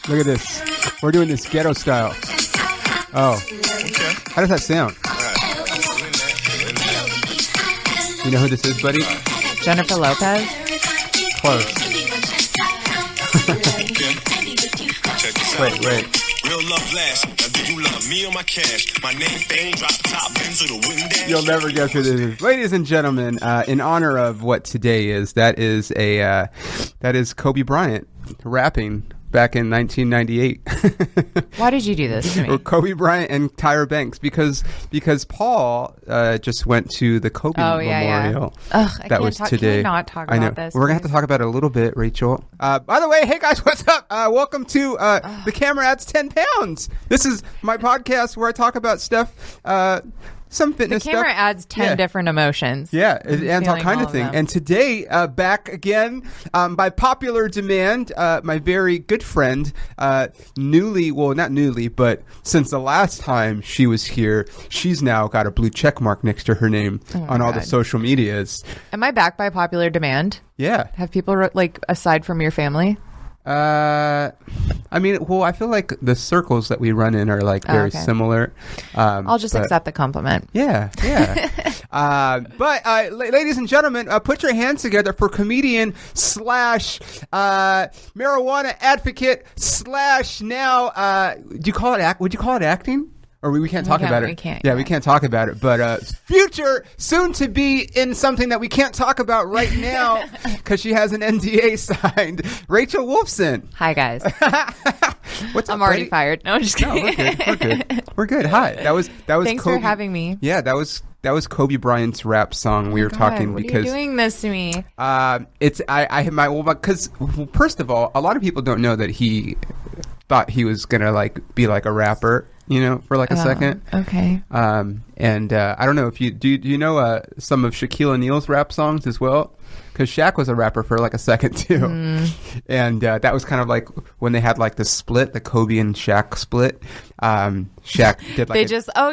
Look at this. We're doing this ghetto style. Oh. Okay. How does that sound? You know who this is, buddy? Jennifer Lopez? Close. Wait. Real love lasts. Now do you love me or my cash? My name fame, drop top, Benz or the wooden dash. You'll never guess who this is. Ladies and gentlemen, in honor of what today is, that is Kobe Bryant rapping back in 1998. Why did you do this to me? Kobe Bryant and Tyra Banks because Paul just went to the Kobe Memorial. Ugh, That was today. Can we not talk I know. about this? We're gonna have to talk about it a little bit, Rachel. By the way, hey guys, what's up? Welcome to The Camera Adds 10 Pounds. This is my podcast where I talk about stuff. Some fitness stuff. The camera adds 10 different emotions. Yeah, it adds all kind of thing. And today, back again, by popular demand, my very good friend, not newly, but since the last time she was here, she's now got a blue check mark next to her name on all the social medias. Am I back by popular demand? Yeah. Have people, aside from your family? I feel like the circles that we run in are very similar. I'll just accept the compliment. Yeah. But ladies and gentlemen, put your hands together for comedian / marijuana advocate / now. Would you call it acting? Or we can't talk about it. We can't. Yeah, we can't talk about it. But future, soon to be in something that we can't talk about right now because she has an NDA signed. Rachel Wolfson. Hi, guys. What's up, I'm already buddy? fired. No, I'm just kidding. No, we're good. Hi. That was. Thanks Kobe. for having me. Yeah, that was Kobe Bryant's rap song. We were talking what because are you doing this to me. Because first of all, a lot of people don't know that he thought he was gonna be like a rapper. For a second. Okay. And I don't know if do you know some of Shaquille O'Neal's rap songs as well? Because Shaq was a rapper for a second too. And that was kind of when they had the split, the Kobe and Shaq split. Shaq did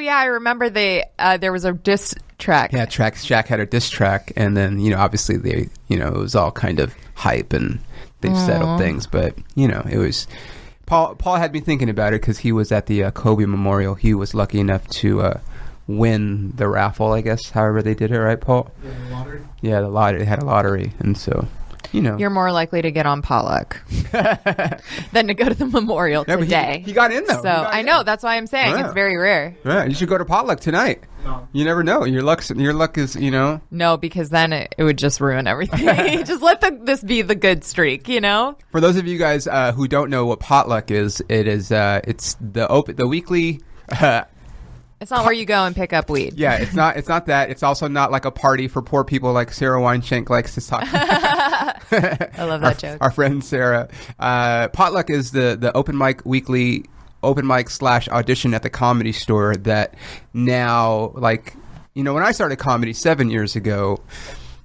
I remember there was a diss track. Yeah, Shaq had a diss track, and then obviously they it was all kind of hype and they've settled things, but it was. Paul had me thinking about it because he was at the Kobe Memorial. He was lucky enough to win the raffle, I guess, however they did it, right, Paul? Yeah, the lottery. Yeah, the lottery. They had a lottery, and so, You're more likely to get on Pollock than to go to the memorial today. He got in, though. So I know. That's why I'm saying it's very rare. Yeah, you should go to Potluck tonight. No. You never know. Your luck is, No, because then it would just ruin everything. Just let this be the good streak, For those of you guys who don't know what Potluck is, it's the weekly. It's not where you go and pick up weed. Yeah, it's not that. It's also not like a party for poor people like Sarah Weinschenk likes to talk. I love that joke. Our friend Sarah. Potluck is the open mic weekly. Open mic / audition at the Comedy Store that now, when I started comedy 7 years ago,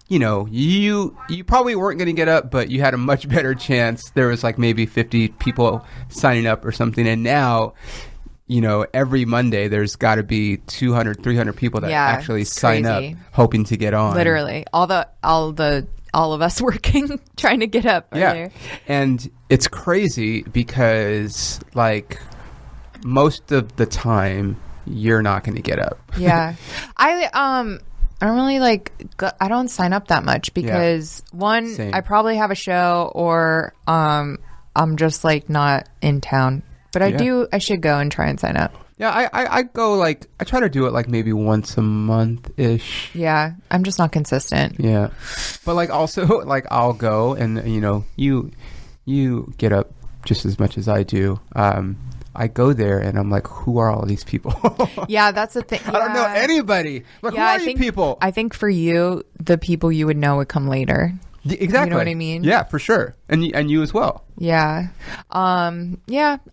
you probably weren't going to get up, but you had a much better chance. There was maybe 50 people signing up or something. And now, every Monday there's got to be 200, 300 people that actually sign up hoping to get on. Literally. All of us working, trying to get up. Yeah. And it's crazy because most of the time you're not going to get up. Yeah. I don't really I don't sign up that much because Same. I probably have a show or I'm just not in town. But I should go and try and sign up. Yeah, I go I try to do it maybe once a month ish. Yeah, I'm just not consistent. Yeah. But also I'll go and you get up just as much as I do. I go there and I'm who are all these people? Yeah, that's the thing. Yeah. I don't know anybody. Who are you people? I think for you, the people you would know would come later. Exactly. You know what I mean? Yeah, for sure. And you as well. Yeah. I'm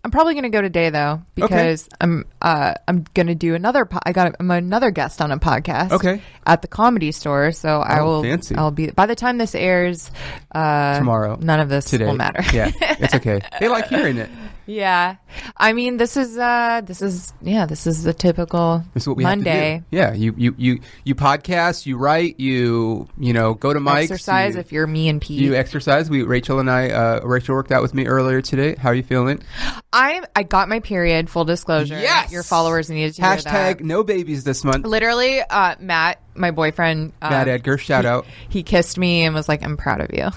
probably going to go today though because I'm going to do another I'm another guest on a podcast at the Comedy Store, so I'll be by the time this airs tomorrow. None of this will matter. Yeah. It's okay. They like hearing it. Yeah. I mean, this is the typical this is what we Monday. Have to do. Yeah, you podcast, you write, you go to mics. Exercise if you're me and Pete. You exercise. Rachel worked out with me earlier today. How are you feeling? I got my period. Full disclosure. Yes. Your followers needed to hear that. #no babies this month. Literally, Matt, my boyfriend, Matt Edgar, shout out. He kissed me and was like, "I'm proud of you."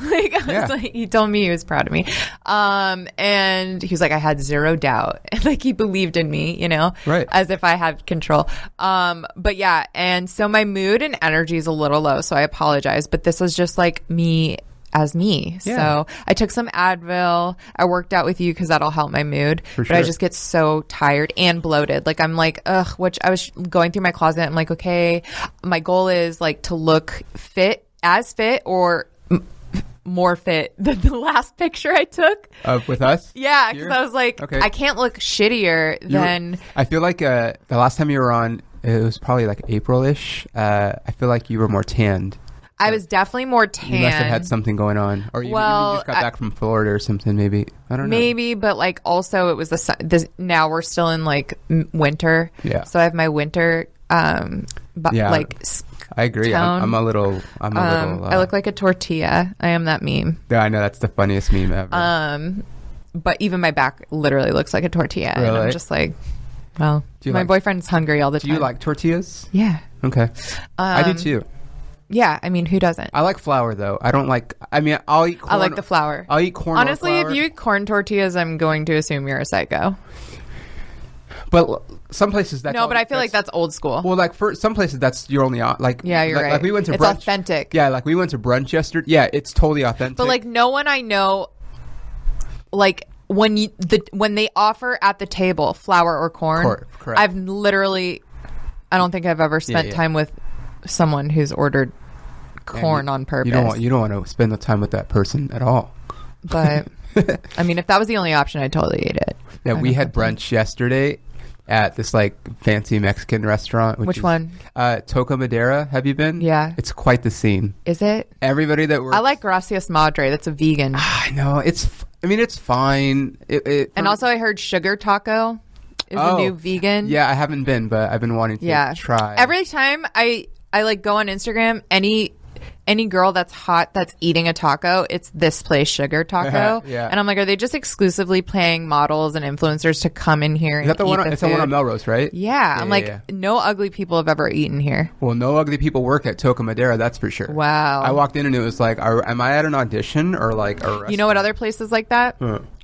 He told me he was proud of me, and he was like, "I had zero doubt." Like he believed in me, right? As if I had control. But yeah, and so my mood and energy is a little low, so I apologize. But this was just like me. As me. Yeah. So I took some Advil. I worked out with you because that'll help my mood. But I just get so tired and bloated. Like I'm like, ugh, which I was going through my closet. I'm like, okay, my goal is like to look fit or more fit than the last picture I took. With us? Yeah, because I was like, okay. I can't look shittier than... I feel like the last time you were on, it was probably like April-ish. I feel like you were more tanned. I was definitely more tan. You must have had something going on. Or you just got back from Florida or something, maybe. I don't know. Maybe, but like also it was now we're still in like winter. Yeah. So I have my winter, like I agree. I'm a little. I look like a tortilla. I am that meme. Yeah, I know. That's the funniest meme ever. But even my back literally looks like a tortilla. Really? And I'm just like, well, my boyfriend's hungry all the time. Do you like tortillas? Yeah. Okay. I do too. Yeah, I mean, who doesn't? I like flour, though. I don't like... I mean, I'll eat corn. I like the flour. I'll eat corn. Honestly, or flour. if you eat corn tortillas, I'm going to assume you're a psycho. But some places that's... No, but I feel like that's old school. Well, like, for some places, that's your only... Like, yeah, you're right. Like, we went to it's brunch. Authentic. Yeah, like, we went to brunch yesterday. Yeah, it's totally authentic. But, like, no one I know... Like... When they offer at the table flour or corn, correct. I've literally... I don't think I've ever spent time with someone who's ordered corn on purpose. You don't want to spend the time with that person at all. But I mean, if that was the only option, I'd totally eat it. Yeah, we had brunch yesterday at this like fancy Mexican restaurant. Which one? Toca Madera. Have you been? Yeah. It's quite the scene. Is it? Everybody that works... I like Gracias Madre. That's a vegan. I know. It's fine. And also I heard Sugar Taco is a new vegan. Yeah, I haven't been, but I've been wanting to try. Every time I like go on Instagram, any girl that's hot that's eating a taco, it's this place, Sugar Taco. Yeah. And I'm like, are they just exclusively paying models and influencers to come in here and eat the food? It's the one on Melrose, right? Yeah. I'm like, no ugly people have ever eaten here. Well, no ugly people work at Toca Madera, that's for sure. Wow. I walked in and it was like, am I at an audition or like a restaurant? You know what other places like that?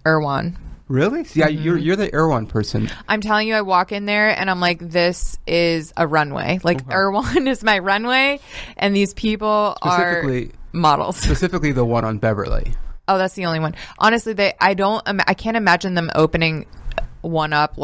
Erewhon. Really? Yeah, you're the Erewhon person. I'm telling you, I walk in there and I'm like, this is a runway. Like, Erewhon is my runway, and these people are models. Specifically the one on Beverly. Oh, that's the only one. Honestly, I can't imagine them opening one up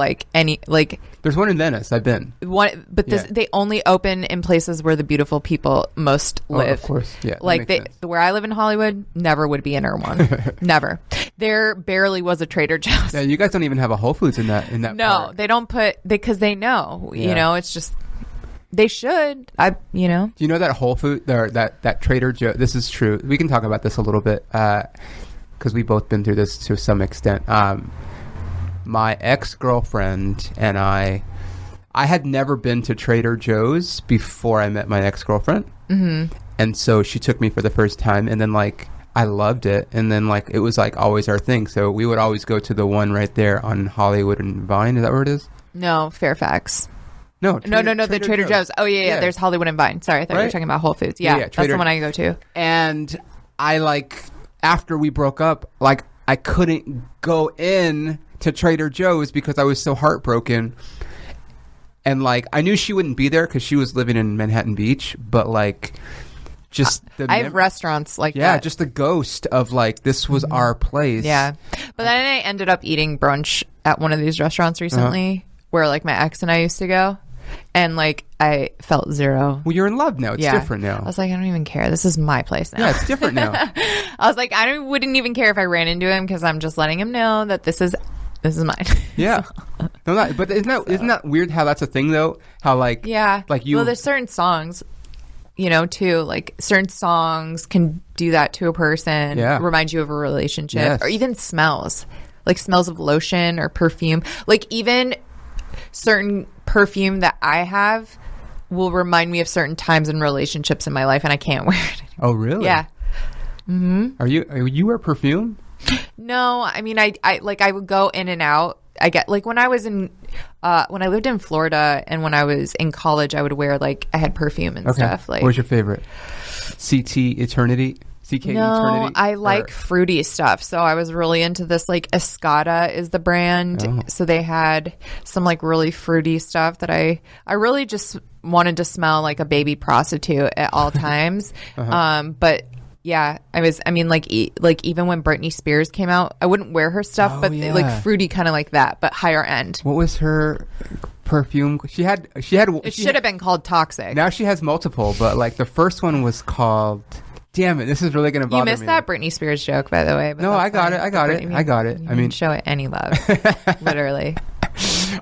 there's one in Venice. I've been they only open in places where the beautiful people most live. Of course, yeah. Like where I live in Hollywood, never would be an Erewhon. Never. There barely was a Trader Joe's. Yeah, you guys don't even have a Whole Foods in that. No, park. They don't because they know. Yeah. It's just. They should. Do you know that Whole Food that Trader Joe? This is true. We can talk about this a little bit because we've both been through this to some extent. My ex-girlfriend and I had never been to Trader Joe's before I met my ex-girlfriend. Mm-hmm. And so she took me for the first time, and then like I loved it, and then like it was like always our thing. So we would always go to the one right there on Hollywood and Vine. Is that where it is? No, Fairfax. No, the Trader Joe's. Oh yeah. There's Hollywood and Vine. Sorry, I thought you were talking about Whole Foods. Yeah, that's the one I go to. And I after we broke up, like I couldn't go in to Trader Joe's because I was so heartbroken. And like I knew she wouldn't be there because she was living in Manhattan Beach, but like just I have restaurants like that. Yeah, just the ghost of like this was our place. Yeah. But then I ended up eating brunch at one of these restaurants recently where like my ex and I used to go. And like I felt zero. Well, you're in love now. It's different now. I was like, I don't even care. This is my place now. Yeah, it's different now. I was like, wouldn't even care if I ran into him because I'm just letting him know that this is mine. Yeah. No, but isn't that weird how that's a thing though? How like you. Well, there's certain songs, too. Like certain songs can do that to a person. Yeah. Remind you of a relationship, or even smells. like smells of lotion or perfume. Like even certain perfume that I have will remind me of certain times in relationships in my life, and I can't wear it anymore. Oh, really? Yeah. Mm-hmm. Are you wear perfume? No, I mean, I would go in and out. I get like when I lived in Florida and when I was in college, I would wear like I had perfume and stuff. Like, what was your favorite? CK Eternity. I like fruity stuff. So I was really into this. Like Escada is the brand. Oh. So they had some like really fruity stuff that I really just wanted to smell like a baby prostitute at all times. But yeah, like even when Britney Spears came out, I wouldn't wear her stuff, like fruity kind of like that, but higher end. What was her perfume? She had. It should have been called Toxic. Now she has multiple, but like the first one was called. Damn it! This is really going to bother me. You missed that Britney Spears joke, by the way. But no, I got it. I got it. I mean, show it any love, literally.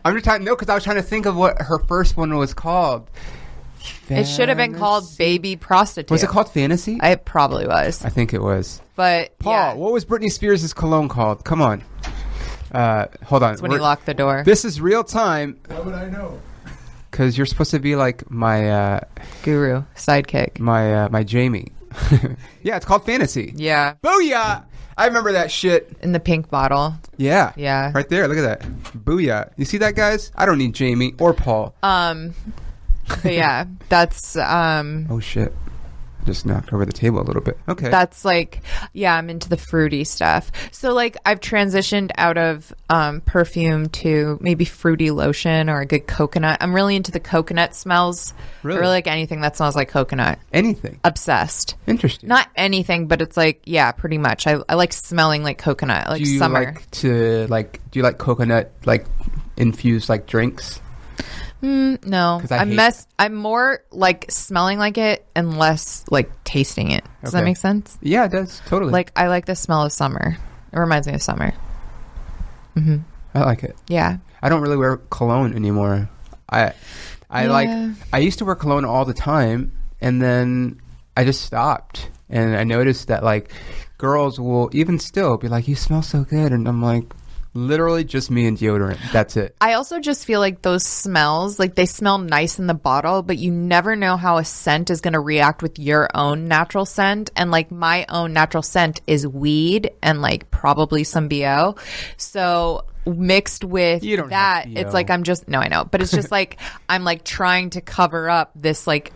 I'm just trying. No, because I was trying to think of what her first one was called. It should have been called Baby Prostitute. Was it called Fantasy? It probably was. I think it was. But Paul, what was Britney Spears' cologne called? Come on. Hold on. That's when you locked the door. This is real time. How would I know? Because you're supposed to be like my guru, sidekick. My Jamie. Yeah, it's called Fantasy. Yeah. Booyah! I remember that shit. In the pink bottle. Yeah. Yeah. Right there. Look at that. Booyah. You see that, guys? I don't need Jamie or Paul. But yeah, that's oh shit. Just knocked over the table a little bit. Okay. That's like, yeah, I'm into the fruity stuff. So like I've transitioned out of perfume to maybe fruity lotion or a good coconut. I'm really into the coconut smells. Really? I really like anything that smells like coconut. Anything? Obsessed. Interesting. Not anything, but it's like, yeah, pretty much. I like smelling like coconut, like summer. Do you like coconut like infused like drinks? No, I'm more like smelling like it and less like tasting it. Does that make sense? Yeah, it does. Totally. Like I like the smell of summer. It reminds me of summer. Mm-hmm. I like it. Yeah. I don't really wear cologne anymore. I used to wear cologne all the time, and then I just stopped. And I noticed that like girls will even still be like, "You smell so good," and I'm like. Literally just me and deodorant. That's it. I also just feel like those smells, like they smell nice in the bottle, but you never know how a scent is going to react with your own natural scent. And like my own natural scent is weed and like probably some BO. So mixed with that, it's like I'm just, no, I know. But it's just like I'm like trying to cover up this like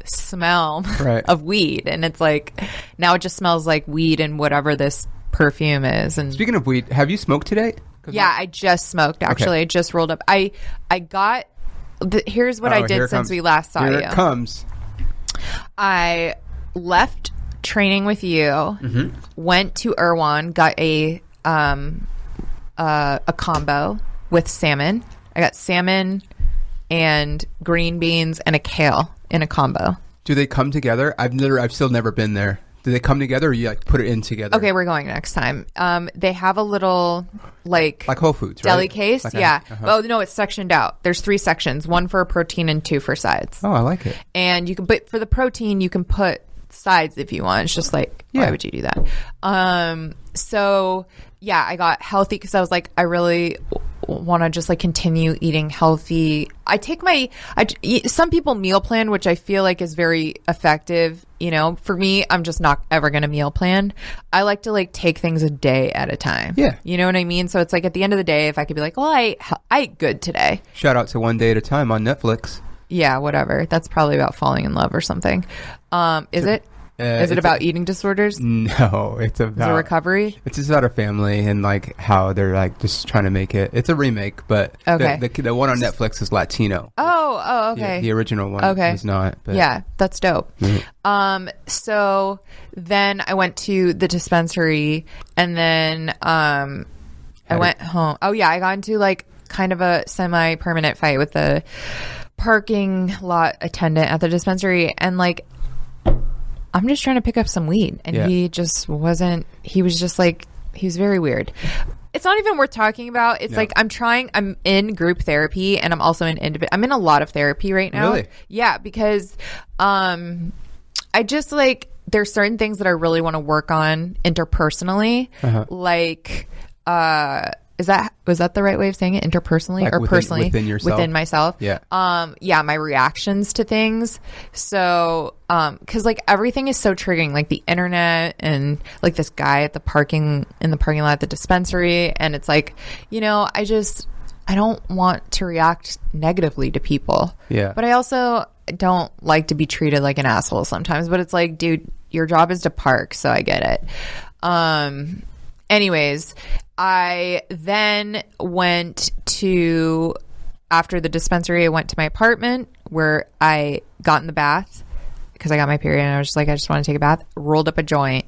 smell of weed. And it's like now it just smells like weed and whatever this perfume is. And speaking of weed, have you smoked today? Yeah, I just smoked actually. I just rolled up. I got here's what I did since we last saw you. Here it comes. I left training with you, went to Erewhon, got a combo with salmon. I got salmon and green beans and a kale in a combo. Do they come together? I've still never been there. Do they come together, or you like put it in together? Okay, we're going next time. They have a little like Whole Foods, right? Deli case. Like Oh no, it's sectioned out. There's 3 sections: 1 for protein and 2 for sides. Oh, I like it. And you can, but for the protein, you can put sides if you want. It's just like, why would you do that? So yeah, I got healthy because I was like, I really want to just like continue eating healthy. Some people meal plan, which I feel like is very effective. You know, for me, I'm just not ever going to meal plan. I like to like take things a day at a time. Yeah. You know what I mean? So it's like at the end of the day, if I could be like, well, I ate good today. Shout out to One Day at a Time on Netflix. Yeah, whatever. That's probably about falling in love or something. Is it? Is it about eating disorders? No, it's about recovery. It's just about a family and like how they're like just trying to make it. It's a remake, but the one on Netflix is Latino. Oh, okay. The original one is not. But. Yeah, that's dope. Mm-hmm. So then I went to the dispensary, and then I went home. Oh yeah, I got into like kind of a semi-permanent fight with the parking lot attendant at the dispensary, and like. I'm just trying to pick up some weed. And he just wasn't, he was just like, he was very weird. It's not even worth talking about. It's like, I'm in group therapy and I'm also in I'm in a lot of therapy right now. Really? Yeah, because I just like, there's certain things that I really want to work on interpersonally. Like, was that the right way of saying it? Interpersonally, like or personally within yourself? Within myself? Yeah. My reactions to things. So, cause like everything is so triggering, like the internet and like this guy in the parking lot at the dispensary. And it's like, I don't want to react negatively to people. Yeah. But I also don't like to be treated like an asshole sometimes. But it's like, dude, your job is to park, so I get it. Anyways, I then went to, after the dispensary, I went to my apartment where I got in the bath because I got my period and I was just like, I just want to take a bath. Rolled up a joint.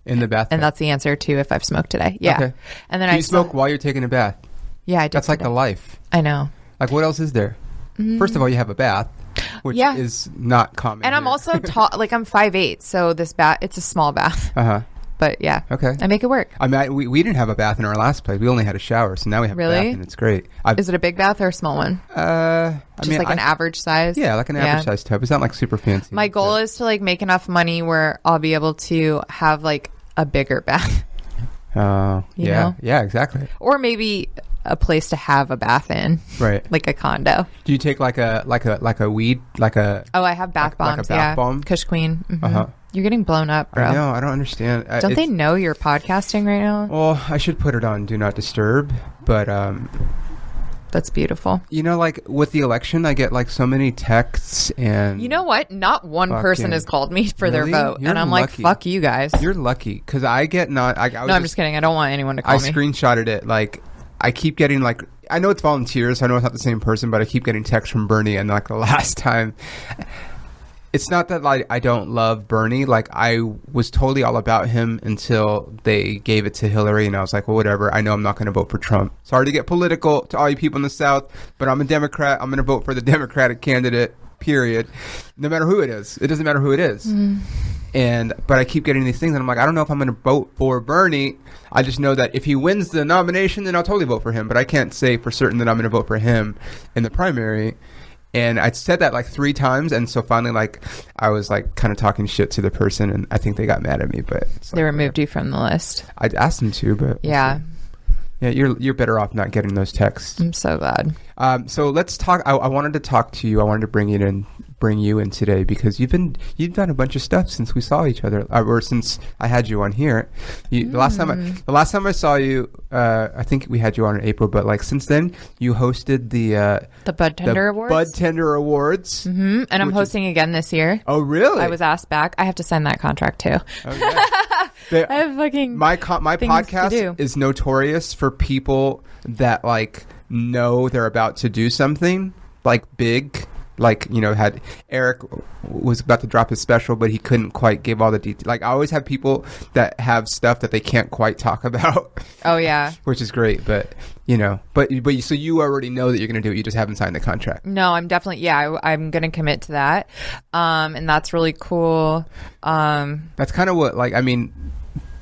In the bath. And that's the answer to if I've smoked today. Yeah. Okay. And then you smoke while you're taking a bath? Yeah, I did. That's like the life. I know. Like, what else is there? First of all, you have a bath, which is not common. And here. I'm also tall. Like, I'm 5'8", so this bath, it's a small bath. But yeah. Okay. I make it work. I mean, we didn't have a bath in our last place. We only had a shower, so now we have a bath, and it's great. Is it a big bath or a small one? An average size? Yeah, like an average size tub. It's not like super fancy. My goal is to like make enough money where I'll be able to have like a bigger bath. Oh, yeah, exactly. Or maybe a place to have a bath in, right? Like a condo. Do you take like a weed, like a? Oh, I have bath bombs. Like a bath bomb? Kush Queen. Mm-hmm. You're getting blown up, bro. No, I don't understand. Don't they know you're podcasting right now? Well, I should put it on Do Not Disturb, but that's beautiful. Like with the election, I get like so many texts and... You know what? Not one person has called me for their vote. And I'm lucky. Like, fuck you guys. You're lucky because I get not... I'm just kidding. I don't want anyone to call me. I screenshotted it. Like, I keep getting like... I know it's volunteers. I know it's not the same person, but I keep getting texts from Bernie. And like the last time... It's not that like I don't love Bernie. Like I was totally all about him until they gave it to Hillary, and I was like, well, whatever. I know I'm not going to vote for Trump. Sorry to get political to all you people in the South, but I'm a Democrat. I'm going to vote for the Democratic candidate. Period. No matter who it is, it doesn't matter who it is. But I keep getting these things, and I'm like, I don't know if I'm going to vote for Bernie. I just know that if he wins the nomination, then I'll totally vote for him. But I can't say for certain that I'm going to vote for him in the primary. And I said that like 3 times, and so finally, like, I was like kind of talking shit to the person, and I think they got mad at me. But they removed you from the list. I asked them to, but yeah, you're better off not getting those texts. I'm so glad. So let's talk. I wanted to talk to you. I wanted to bring you in today because you've done a bunch of stuff since we saw each other, or since I had you on here. The last time I saw you, I think we had you on in April, but like since then you hosted the Bud Tender Awards. Bud Tender Awards, and I'm hosting again this year. Oh, really? I was asked back. I have to sign that contract too. Oh, yeah. I have fucking my podcast is notorious for people that like know they're about to do something like big. Like, had Eric was about to drop his special, but he couldn't quite give all the details. Like, I always have people that have stuff that they can't quite talk about. Oh, yeah. Which is great. But, so you already know that you're going to do it. You just haven't signed the contract. No, I'm definitely, I'm going to commit to that. And that's really cool. That's kind of what, like, I mean,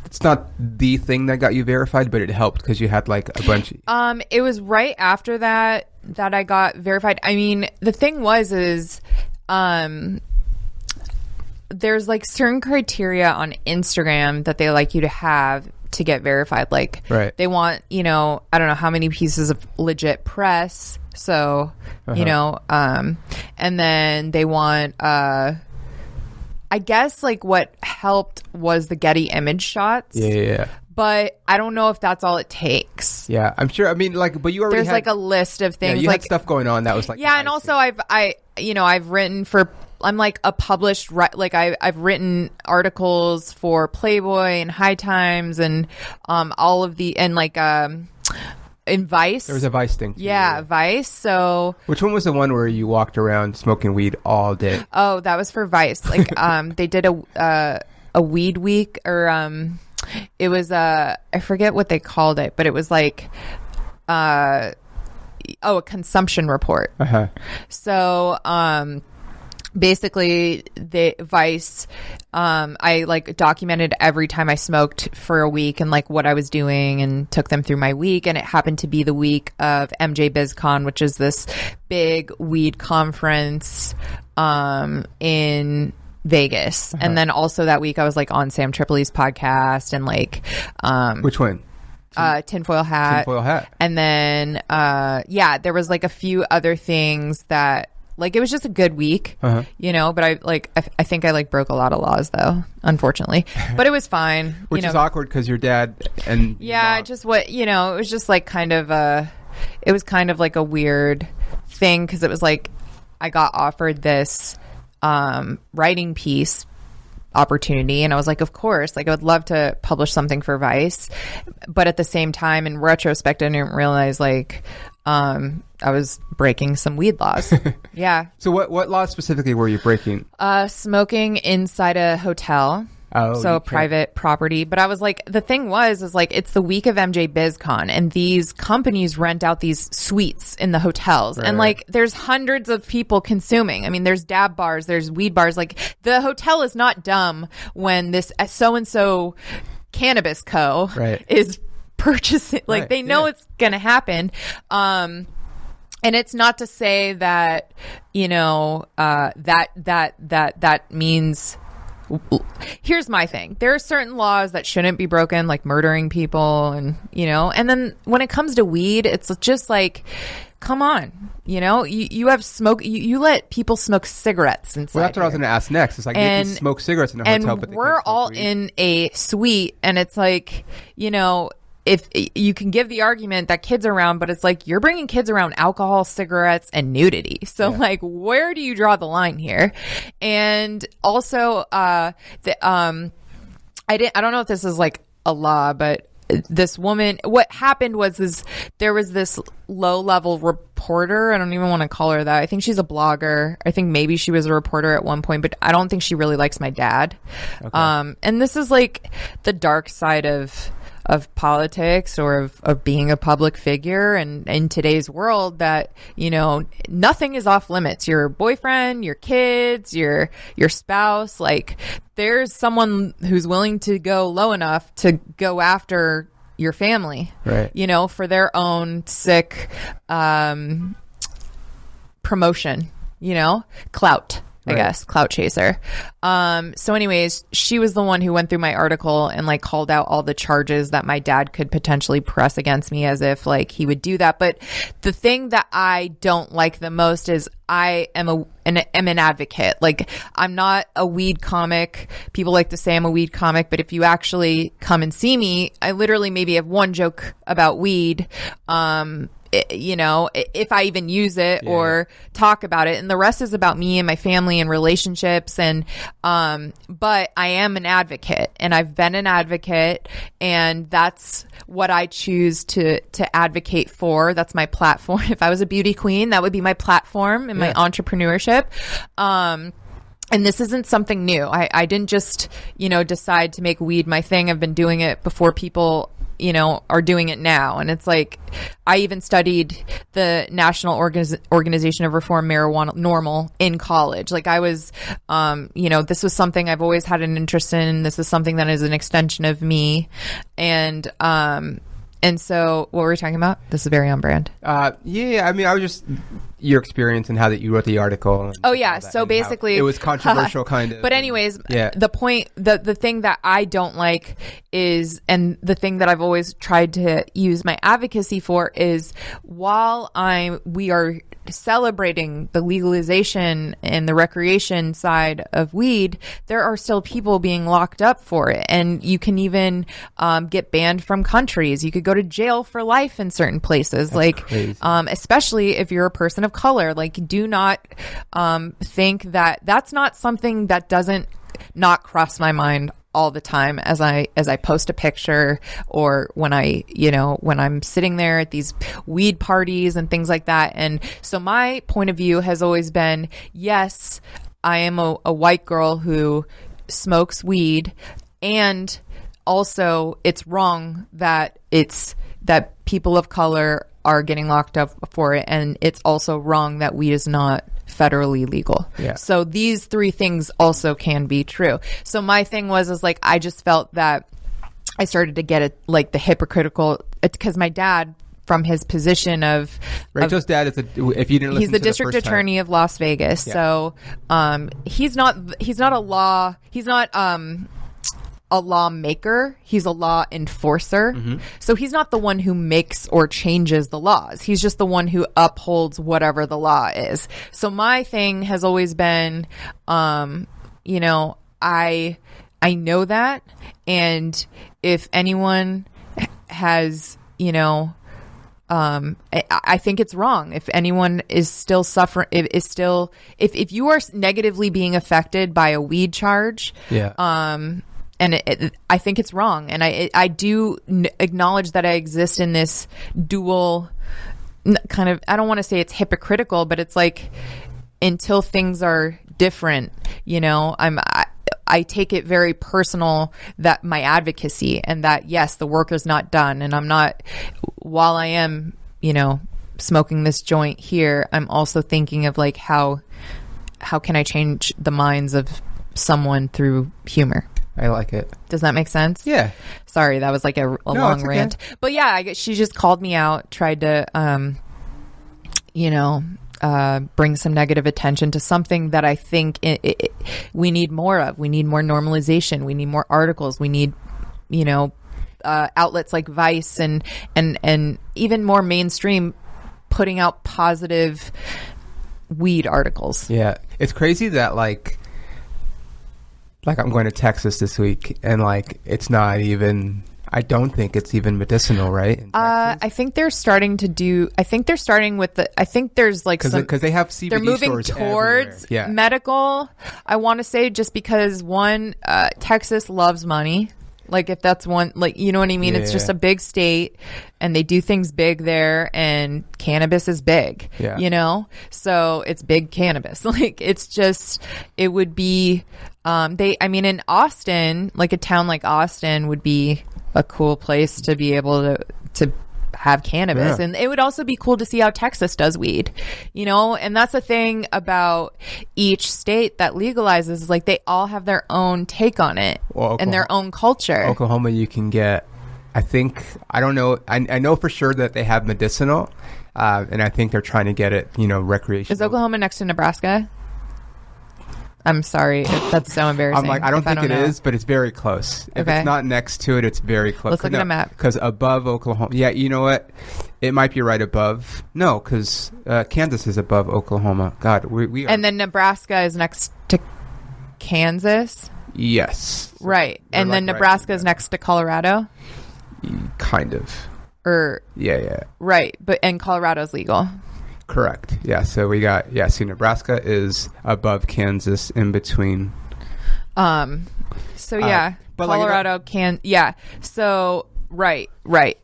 it's not the thing that got you verified, but it helped because you had like a bunch. It was right after that I got verified. I mean, the thing is, there's like certain criteria on Instagram that they like you to have to get verified. Like, right. They want, I don't know how many pieces of legit press. So, and then they want, I guess like what helped was the Getty image shots. Yeah. But I don't know if that's all it takes. Yeah, I'm sure. I mean, like, but you already there's like a list of things. Yeah, you had stuff going on that was like. Yeah, and also I've written for. I'm like a published. Like I've written articles for Playboy and High Times and all of the and like in Vice. There was a Vice thing. Yeah, Vice. So which one was the one where you walked around smoking weed all day? Oh, that was for Vice. Like they did a weed week or it was I forget what they called it, but it was like a consumption report. So basically the Vice I like documented every time I smoked for a week and like what I was doing and took them through my week, and it happened to be the week of MJ BizCon, which is this big weed conference in Vegas. And then also that week I was like on Sam Tripoli's podcast and like which one? Tinfoil hat. And then, there was like a few other things that, like, it was just a good week, you know, but I think I like broke a lot of laws though, unfortunately, but it was fine. Which is awkward because your dad and it was just like it was kind of like a weird thing because it was like I got offered this writing piece opportunity and I was like, of course, like I would love to publish something for Vice, but at the same time, in retrospect, I didn't realize like I was breaking some weed laws. Yeah. So what laws specifically were you breaking? Smoking inside a hotel. Oh, so private property. But I was like, the thing is like, it's the week of MJ BizCon and these companies rent out these suites in the hotels. Right. And like, there's hundreds of people consuming. I mean, there's dab bars, there's weed bars. Like the hotel is not dumb when this so-and-so cannabis co is purchasing, like they know it's going to happen. And it's not to say that, you know, that means. Here's my thing. There are certain laws that shouldn't be broken, like murdering people and, you know, and then when it comes to weed, it's just like, come on, you know, you have smoke, you let people smoke cigarettes inside. Well, that's what I was going to ask next. It's like, they can smoke cigarettes in a hotel, but they we're all in a suite and it's like, you know, if you can give the argument that kids are around, but it's like you're bringing kids around alcohol, cigarettes, and nudity. So like, where do you draw the line here? And also, I don't know if this is like a law, but this woman, what happened was there was this low level reporter. I don't even want to call her that. I think she's a blogger. I think maybe she was a reporter at one point, but I don't think she really likes my dad. Okay. And this is like the dark side of politics or of being a public figure and in today's world that, you know, nothing is off limits. Your boyfriend, your kids, your spouse, like there's someone who's willing to go low enough to go after your family, right? You know, for their own sick promotion, you know, clout. I guess, clout chaser. So anyways, she was the one who went through my article and like called out all the charges that my dad could potentially press against me as if like he would do that. But the thing that I don't like the most is I am an advocate. Like I'm not a weed comic. People like to say I'm a weed comic, but if you actually come and see me, I literally maybe have one joke about weed. You know, if I even use it or talk about it, and the rest is about me and my family and relationships. And, but I am an advocate and I've been an advocate and that's what I choose to advocate for. That's my platform. If I was a beauty queen, that would be my platform and my entrepreneurship. And this isn't something new. I didn't just, you know, decide to make weed my thing. I've been doing it before people, you know, are doing it now. And it's like, I even studied the National Organization of Reform Marijuana NORML in college. Like I was, you know, this was something I've always had an interest in. This is something that is an extension of me. And so what were we talking about? This is very on brand. Yeah, I mean, I was just your experience and how that you wrote the article. Oh yeah, so basically it was controversial kind of. But anyways, the point, the thing that I don't like is, and the thing that I've always tried to use my advocacy for is, while we are celebrating the legalization and the recreation side of weed, there are still people being locked up for it. And you can even get banned from countries. You could go to jail for life in certain places. That's like, crazy. Especially if you're a person of color. Like, do not think that that's not something that doesn't not cross my mind all the time as I post a picture, or when I'm sitting there at these weed parties and things like that. And so my point of view has always been, yes, I am a white girl who smokes weed, and also it's wrong that people of color are getting locked up for it, and it's also wrong that weed is not federally legal. Yeah. So these three things also can be true. So my thing was like, I just felt that I started to get it, like the hypocritical, because my dad, from his position of Rachel's dad is if you didn't listen, he's the district attorney of Las Vegas. Yeah. So he's not a lawmaker. He's a law enforcer. Mm-hmm. So he's not the one who makes or changes the laws. He's just the one who upholds whatever the law is. So my thing has always been, you know, I know that. And if anyone has, you know, I think it's wrong. If anyone is still suffering, if you are negatively being affected by a weed charge, and I think it's wrong. And I do acknowledge that I exist in this dual kind of, I don't want to say it's hypocritical, but it's like, until things are different, you know, I take it very personal that my advocacy and that, yes, the work is not done. And I'm not, while I am, you know, smoking this joint here, I'm also thinking of like, how can I change the minds of someone through humor? I like it. Does that make sense? Yeah. Sorry, that was like a long rant. But yeah, I guess she just called me out, tried to, you know, bring some negative attention to something that I think we need more of. We need more normalization. We need more articles. We need, you know, outlets like Vice and even more mainstream putting out positive weed articles. Yeah. It's crazy that like I'm going to Texas this week and like it's not even, I don't think it's even medicinal, right? I think they're starting to do, I think they're starting with I think there's like because they have CBD they're moving stores towards everywhere. medical. I want to say just because Texas loves money. Like if that's one, like, you know what I mean? It's just a big state and they do things big there and cannabis is big, you know? So it's big cannabis. Like it's just, it would be, I mean, in Austin, like a town like Austin would be a cool place to be able to have cannabis. And it would also be cool to see how Texas does weed, you know? And that's the thing about each state that legalizes is like they all have their own take on it and their own culture. Oklahoma, you can get, I think, I don't know, I know for sure that they have medicinal, and I think they're trying to get it, you know, recreational. Is Oklahoma next to Nebraska? I'm sorry. That's so embarrassing. I'm like, I don't think it is, but it's very close. If it's not next to it, it's very close. Let's look at a map. Because above Oklahoma, you know what? It might be right above. No, because Kansas is above Oklahoma. God, we are. And then Nebraska is next to Kansas? Yes. Right. And then Nebraska is next to Colorado? Kind of. Yeah. Right. And Colorado's legal. Correct. Yeah. So we got, see, Nebraska is above Kansas in between. So yeah, but Colorado So, right.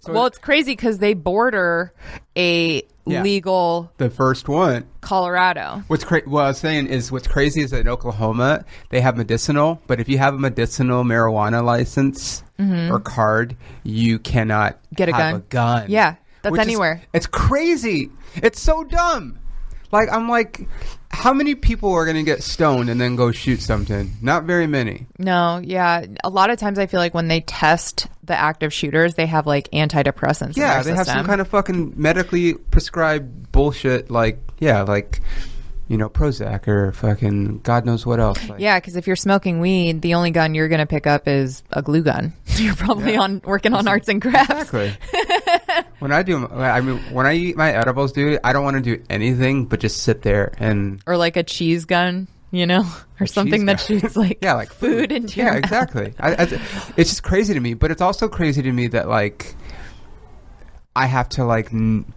So well, it's crazy because they border a legal. The first one. Colorado. What I was saying is what's crazy is that in Oklahoma, they have medicinal, but if you have a medicinal marijuana license or card, you cannot get a gun. Yeah. That's anywhere. It's crazy. It's so dumb. Like, I'm like, how many people are going to get stoned and then go shoot something? Not very many. No, yeah. A lot of times I feel like when they test the active shooters, they have like antidepressants. Yeah, in their they have some kind of fucking medically prescribed bullshit like, you know, Prozac or fucking God knows what else. Like, yeah, because if you're smoking weed, the only gun you're going to pick up is a glue gun. You're probably working on arts and crafts. Exactly. When I eat my edibles, dude, I don't want to do anything but just sit there and... Or like a cheese gun, you know? Or something that shoots like, like food into your mouth. Exactly. It's just crazy to me. But it's also crazy to me that, like... I have to like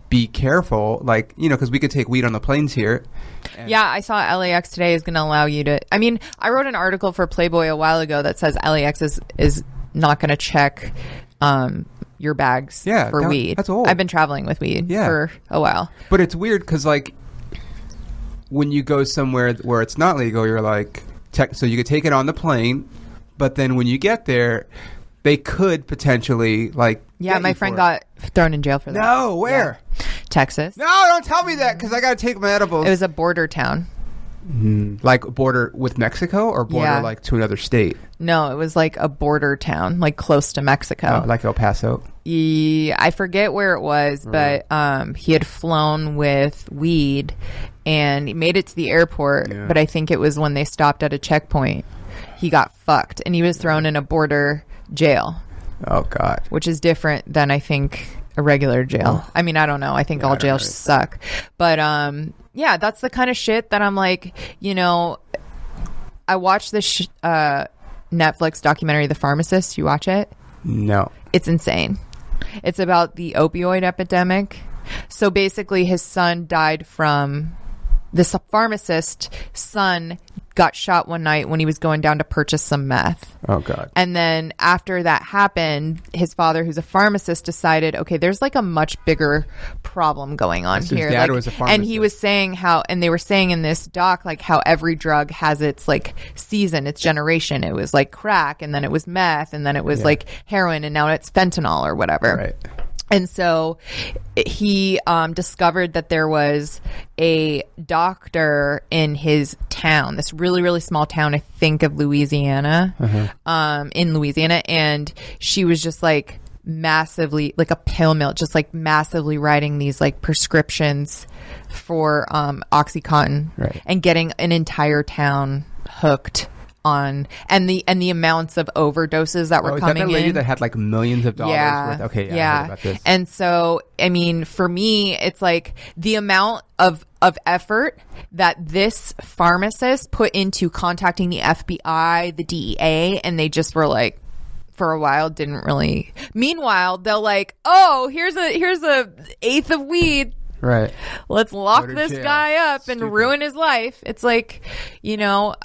be careful, like, you know, because we could take weed on the planes here. Yeah, I saw LAX today is going to allow you to. I mean, I wrote an article for Playboy a while ago that says LAX is not going to check your bags for weed. That's old. I've been traveling with weed for a while. But it's weird because like when you go somewhere where it's not legal, you're like, so you could take it on the plane, but then when you get there, they could potentially like. Yeah, my friend got thrown in jail for that. No, where? Yeah. Texas. No, don't tell me that because I got to take my edibles. It was a border town. Like border with Mexico or border like to another state? No, it was like a border town, like close to Mexico. Oh, like El Paso? Yeah, I forget where it was, but he had flown with weed and he made it to the airport, but I think it was when they stopped at a checkpoint. he got fucked, and he was thrown in a border jail. Oh God. Which is different than, I think, a regular jail. I mean, I don't know. I think all jails suck. But yeah, that's the kind of shit that I'm like, you know, I watched this Netflix documentary, The Pharmacist. You watch it? No. It's insane. It's about the opioid epidemic. So basically his son died from... This pharmacist's son got shot one night when he was going down to purchase some meth. Oh, God. And then after that happened, his father, who's a pharmacist, decided, okay, there's like a much bigger problem going on here. His dad was a pharmacist. And he was saying how, and they were saying in this doc, like how every drug has its like season, its generation. It was like crack, and then it was meth, and then it was like heroin, and now it's fentanyl or whatever. Right. And so he discovered that there was a doctor in his town, this really, really small town, I think of Louisiana, in Louisiana. And she was just like massively, like a pill mill, just like massively writing these like prescriptions for OxyContin and getting an entire town hooked on, and the amounts of overdoses that were coming in. That lady that had like millions of dollars worth? Okay, I heard about this. And so, I mean, for me, it's like the amount of effort that this pharmacist put into contacting the FBI, the DEA, and they just were like, for a while, didn't really. Meanwhile, they'll like, oh, here's a eighth of weed. Right. Let's lock this guy up and ruin his life. It's like, you know,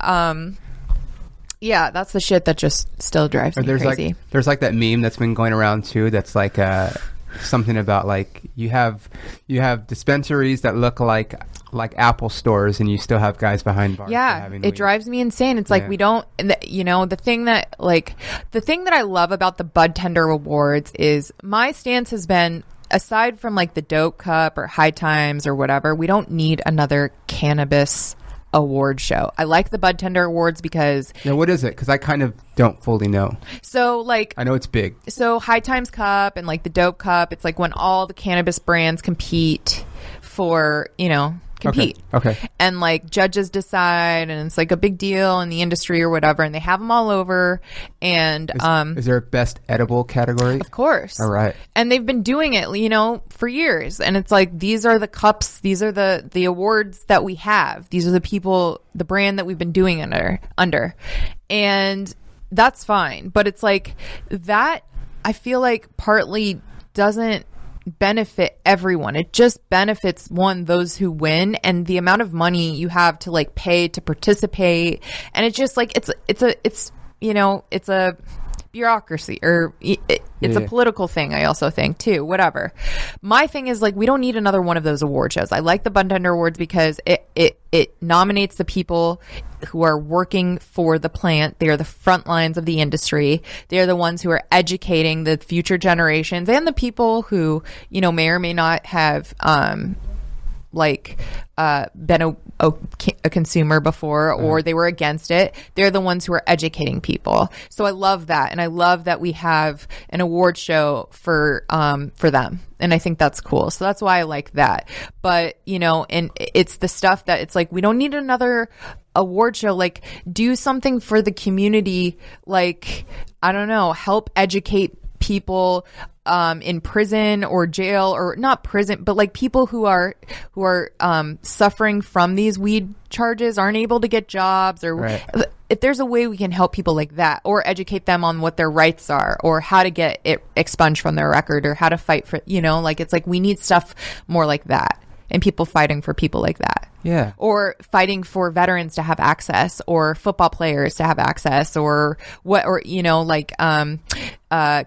yeah, that's the shit that just still drives me crazy. There's like that meme that's been going around too. That's like something about like you have dispensaries that look like Apple stores, and you still have guys behind bars. Yeah, it drives me insane. It's like we don't, you know, the thing that I love about the Bud Tender Awards is my stance has been, aside from like the Dope Cup or High Times or whatever, we don't need another cannabis award show. I like the Bud Tender Awards because... Yeah, what is it? Because I kind of don't fully know. So, like... I know it's big. So, High Times Cup and, like, the Dope Cup, it's like when all the cannabis brands compete for, you know... compete. Okay. And like judges decide, and it's like a big deal in the industry or whatever, and they have them all over. And is there a best edible category? Of course. All right. And they've been doing it, you know, for years. And it's like, these are the cups, these are the awards that we have. These are the people, the brand that we've been doing under. And that's fine. But it's like that, I feel like partly doesn't benefit everyone. It just benefits those who win, and the amount of money you have to like pay to participate. And it's just like it's you know, it's a bureaucracy, or it's a political thing, I also think too. Whatever. My thing is, like, we don't need another one of those award shows. I like the Bud Tender Awards because it nominates the people who are working for the plant. They are the front lines of the industry. They are the ones who are educating the future generations and the people who, you know, may or may not have been a consumer before, or they were against it. They're the ones who are educating people. So I love that, and I love that we have an award show for them, and I think that's cool. So that's why I like that. But you know, and it's the stuff that it's like, we don't need another award show. Like, do something for the community. Like, I don't know, help educate people in prison or jail, or not prison, but like people who are suffering from these weed charges, aren't able to get jobs, or if there's a way we can help people like that, or educate them on what their rights are, or how to get it expunged from their record, or how to fight for, you know, like, it's like we need stuff more like that, and people fighting for people like that. Yeah. Or fighting for veterans to have access, or football players to have access, or what, or, you know, like,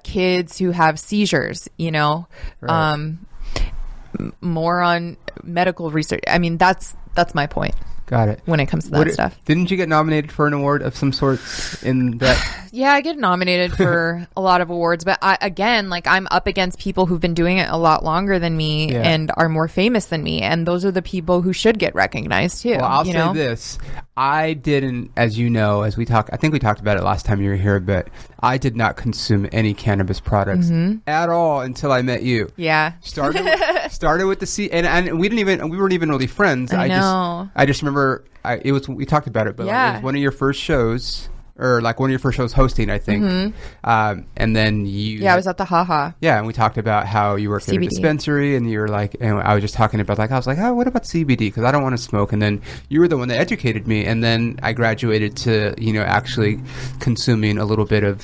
kids who have seizures, you know, more on medical research. I mean, that's my point. Got it. When it comes to that stuff. Didn't you get nominated for an award of some sort in that? Yeah, I get nominated for a lot of awards, but I'm up against people who've been doing it a lot longer than me and are more famous than me, and those are the people who should get recognized too. Well, I'll say this: I didn't, as you know, I think we talked about it last time you were here, but I did not consume any cannabis products at all until I met you. Yeah, started with the C, and we weren't even really friends. I know. I just remember we talked about it, but like, it was one of your first shows. or like one of your first shows hosting, I think. And then I was at the Haha. Yeah, and we talked about how you worked at a dispensary, and you were like, and I was just talking about I was like, oh, what about CBD? Because I don't want to smoke. And then you were the one that educated me, and then I graduated to actually consuming a little bit of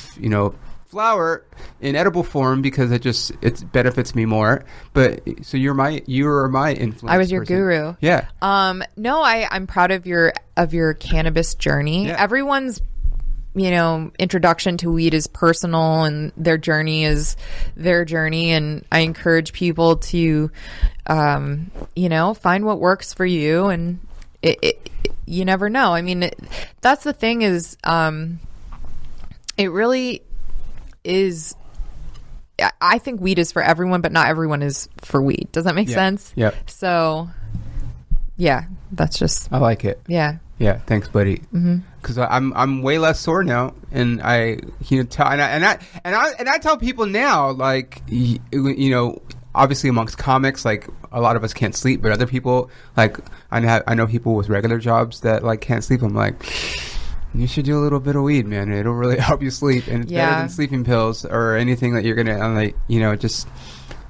flower in edible form because it benefits me more. But so you were my influence. I was your guru. Yeah. No, I'm proud of your cannabis journey. Yeah. Everyone's introduction to weed is personal, and their journey is their journey, and I encourage people to find what works for you, and you never know. I mean, that's the thing is it really is. I think weed is for everyone, but not everyone is for weed. Does that make sense? Yeah. So, yeah, that's just. I like it. Yeah. Yeah. Thanks, buddy. Because I'm way less sore now, and I tell people now, like obviously amongst comics, like a lot of us can't sleep, but other people, like I know people with regular jobs that like can't sleep. I'm like, you should do a little bit of weed, man. It'll really help you sleep, and it's better than sleeping pills or anything that you're gonna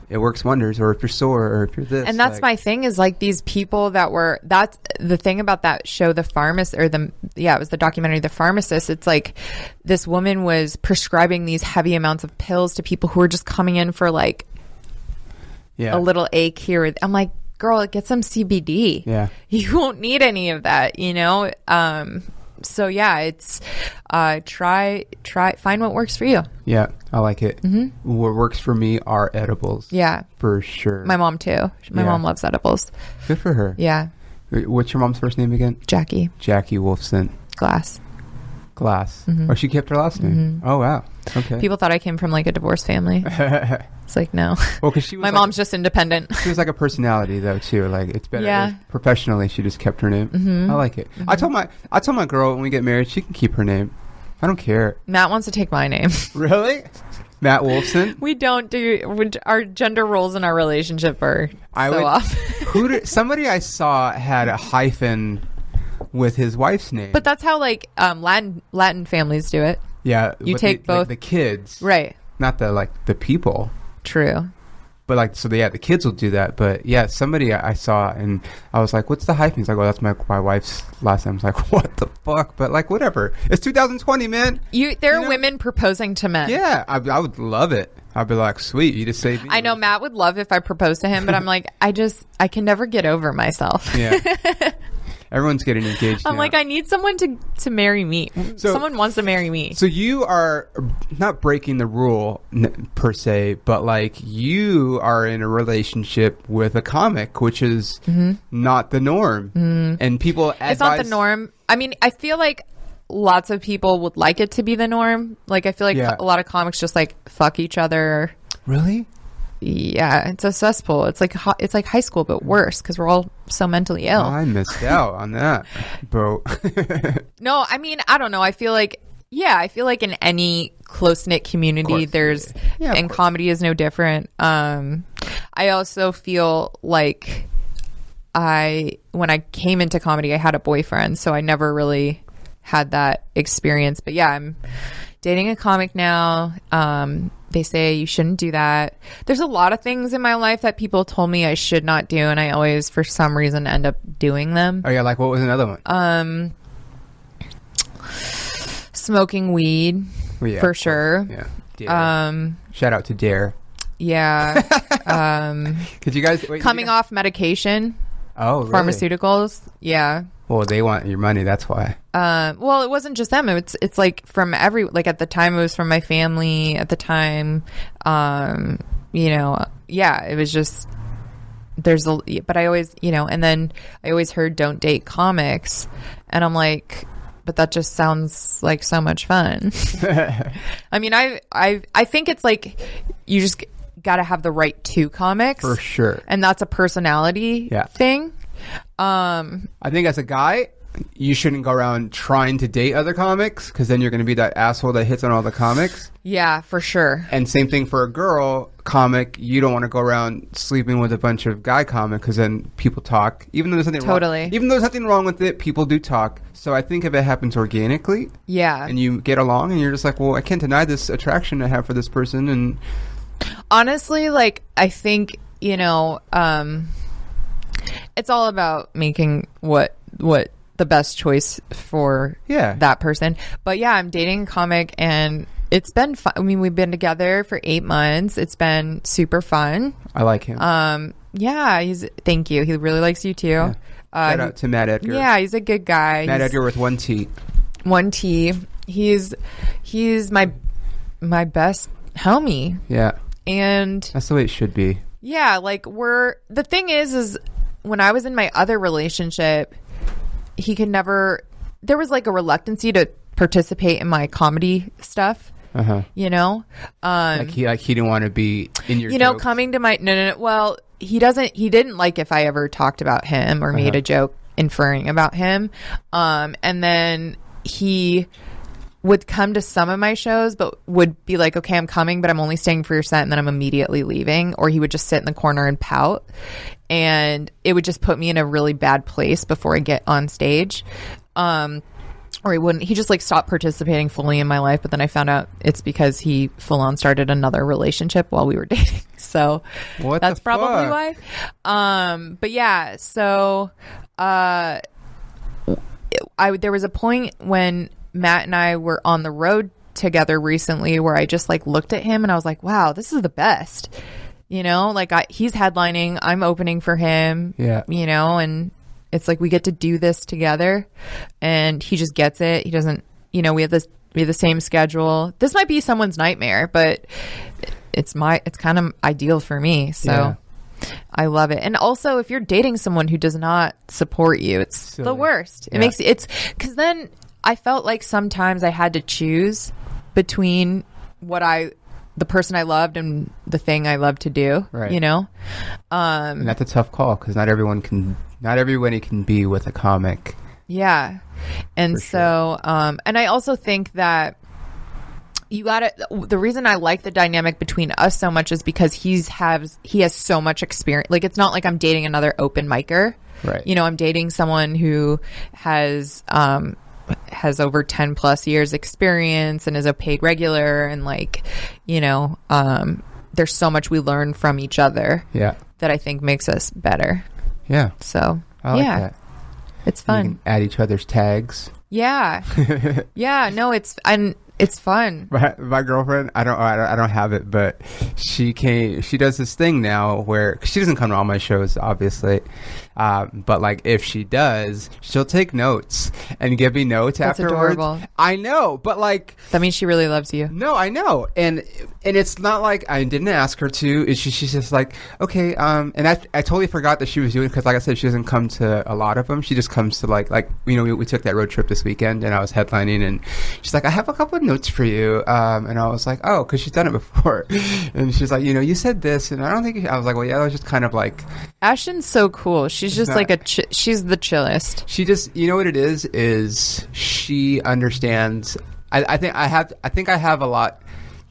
it works wonders. Or if you're sore, or if you're this. And that's my thing is like these people that's the thing about that show, The Pharmacist, or it was the documentary, The Pharmacist. It's like this woman was prescribing these heavy amounts of pills to people who were just coming in for like a little ache here. I'm like, girl, get some CBD. Yeah. You won't need any of that, So yeah, it's try find what works for you. Yeah, I like it. What works for me are edibles. Yeah, for sure. My mom too. My mom loves edibles. Good for her. Yeah. What's your mom's first name again? Jackie. Jackie Wolfson. Glass. Oh, she kept her last name. Oh wow. Okay. People thought I came from like a divorced family. It's like, no. Well, because my mom's just independent. She was like a personality though too. Like it's better. Yeah. Professionally, she just kept her name. I like it. I told my girl when we get married, she can keep her name. I don't care. Matt wants to take my name. Really? Matt Wolfson? We don't do our gender roles in our relationship are off. Somebody I saw had a hyphen with his wife's name. But that's how like Latin families do it. Yeah, you take both like the kids, right? Not the people. True. But the kids will do that. But yeah, somebody I saw and I was like, "What's the hyphen?" He's like, "Oh, that's my wife's last name." I was like, "What the fuck?" But like, whatever. It's 2020, man. There are women proposing to men. Yeah, I would love it. I'd be like, "Sweet, you just saved me." I know Matt would love if I proposed to him, but I'm like, I can never get over myself. Yeah. Everyone's getting engaged I'm now. like, I need someone to marry me. Someone wants to marry me. So you are not breaking the rule per se, but like you are in a relationship with a comic, which is not the norm. And people advise... It's not the norm. I mean, I feel like lots of people would like it to be the norm. Like, I feel like a lot of comics just like fuck each other. Really? Yeah, it's a cesspool. It's like high school, but worse because we're all so mentally ill. I missed out on that, bro. No, I mean, I don't know. I feel like in any close-knit community, there's, and comedy is no different. I also feel like when I came into comedy, I had a boyfriend, so I never really had that experience. But yeah, I'm dating a comic now. They say you shouldn't do that. There's a lot of things in my life that people told me I should not do, and I always, for some reason, end up doing them. Oh yeah, like what was another one? Smoking weed, for sure. Yeah. Dare. Shout out to Dare. Yeah. Could you guys coming off medication? Oh, really? Pharmaceuticals. Yeah. Well, they want your money. That's why. Well, it wasn't just them. It's like from at the time it was from my family. At the time, it was just but I always, and then I always heard don't date comics, and I'm like, but that just sounds like so much fun. I mean, I think it's like you just got to have the right two comics for sure, and that's a personality thing. I think as a guy, you shouldn't go around trying to date other comics, because then you're going to be that asshole that hits on all the comics. Yeah, for sure. And same thing for a girl comic. You don't want to go around sleeping with a bunch of guy comics, because then people talk. Even though there's nothing wrong. Even though there's nothing wrong with it, people do talk. So I think if it happens organically, and you get along, and you're just like, well, I can't deny this attraction I have for this person. And honestly, like, I think, you know, it's all about making what the best choice for that person. But yeah, I'm dating a comic, and it's been fun. I mean, we've been together for 8 months. It's been super fun. I like him. Yeah, thank you. He really likes you too. Yeah. Shout out to Matt Edgar. Yeah, he's a good guy. Matt Edgar with 1 T. 1 T. He's my best homie. Yeah. And that's the way it should be. Yeah, like the thing is when I was in my other relationship, he could never, there was like a reluctancy to participate in my comedy stuff. You know, like he didn't want to be in your, you know, coming to my no. Well, he didn't like if I ever talked about him or made a joke inferring about him. And then he would come to some of my shows, but would be like, okay, I'm coming, but I'm only staying for your set, and then I'm immediately leaving. Or he would just sit in the corner and pout, and it would just put me in a really bad place before I get on stage. Or he just like stopped participating fully in my life, but then I found out it's because he full on started another relationship while we were dating. So that's probably why. But yeah, so there was a point when Matt and I were on the road together recently where I just like looked at him and I was like, wow, this is the best. You know, like he's headlining, I'm opening for him. Yeah. You know, and it's like we get to do this together, and he just gets it. He doesn't, you know, we have the same schedule. This might be someone's nightmare, but it's kind of ideal for me. So I love it. And also, if you're dating someone who does not support you, it's silly. The worst. It makes it's because then I felt like sometimes I had to choose between the person I loved and the thing I love to do. Right. You know, and that's a tough call because not everybody can be with a comic. Yeah. And so, and I also think that the reason I like the dynamic between us so much is because he has so much experience. Like, it's not like I'm dating another open micer. Right. You know, I'm dating someone who has over 10 plus years experience and is a paid regular, and like, you know, there's so much we learn from each other. Yeah. That I think makes us better. Yeah. So I like that. It's fun. You can add each other's tags. Yeah. Yeah. No, it's fun. My girlfriend, I don't have it, but she does this thing now where she doesn't come to all my shows, obviously. But like if she does, she'll take notes and give me notes afterwards. Adorable. I know, but like that means she really loves you. No, I know, and it's not like I didn't ask her to. She's just like, okay, and I totally forgot that she was doing, because like I said, she doesn't come to a lot of them. She just comes to like you know, we took that road trip this weekend, and I was headlining, and she's like, I have a couple of notes for you, and I was like, oh, because she's done it before, and she's like, you know, you said this, and I don't think I was like, well, yeah, that was just kind of like. Ashton's so cool. She's just like she's the chillest. She just, you know what it is she understands. I think I have a lot